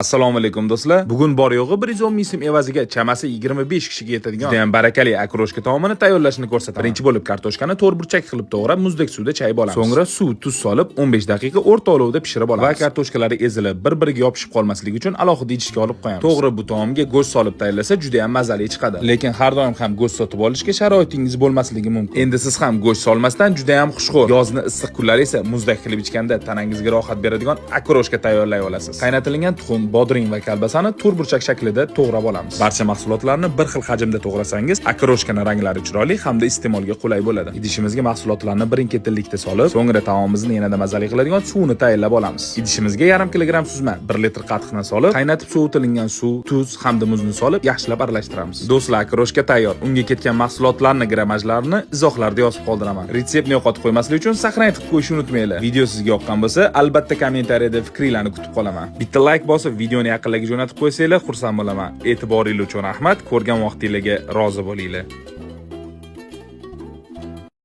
Assalomu alaykum do'stlar. Bugun bor yo'g'i 110 ming so'm evaziga chamasi 25 kishiga yetadigan juda ham barakali akroshka taomini tayyorlashni ko'rsataman. Birinchi bo'lib kartoshkani to'rtburchak qilib to'g'rab, muzdek suvda chayib olamiz. So'ngra suv, tuz solib 15 daqiqa o'rta olovda pishirib olamiz. Va kartoshkalari ezilib, bir-biriga yopishib qolmasligi uchun alohida idishga olib qo'yamiz. To'g'ri, bu taomga go'sht solib tayyorlasa juda ham mazali chiqadi. Lekin har doim ham go'sht sotib olishga sharoitingiz bo'lmasligi mumkin. Endi siz ham go'sht solmasdan juda ham xushxo'r, yozni issiq kunlar esa muzdak qilib ichganda tanangizga rohat beradigan akroshka tayyorlay olasiz. Qaynatilgan tuxum, bodring va kalbasani to'rtburchak shaklida to'g'rab olamiz. Barcha mahsulotlarni bir xil hajmda to'g'rasangiz, akroshkaning ranglari chiroyli hamda iste'molga qulay bo'ladi. Idishimizga mahsulotlarni birin-ketinlikda solib, so'ngra taomimizni yanada mazali qiladigan suvni tayyorlab olamiz. Idishimizga yarim kilogramm suzma, 1 litr qatiqni solib, qaynatib sovutilingan suv, tuz hamda muzni solib, yaxshilab aralashtiramiz. Do'stlar, akroshka tayyor. Unga ketgan mahsulotlarni grammajlarini izohlarda yozib qoldiraman. Retseptni yo'qotib qo'ymaslik uchun saqlanib qo'yishni unutmanglar. Video sizga yoqqan bo'lsa, albatta kommentariyada fikringizni kutib qolaman. Bitta like bosib, videoni yaqinlarga jo'natib qo'ysanglar, xursand bo'laman. E'tiboringiz uchun rahmat. Ko'rgan vaqtingizga rozi bo'linglar.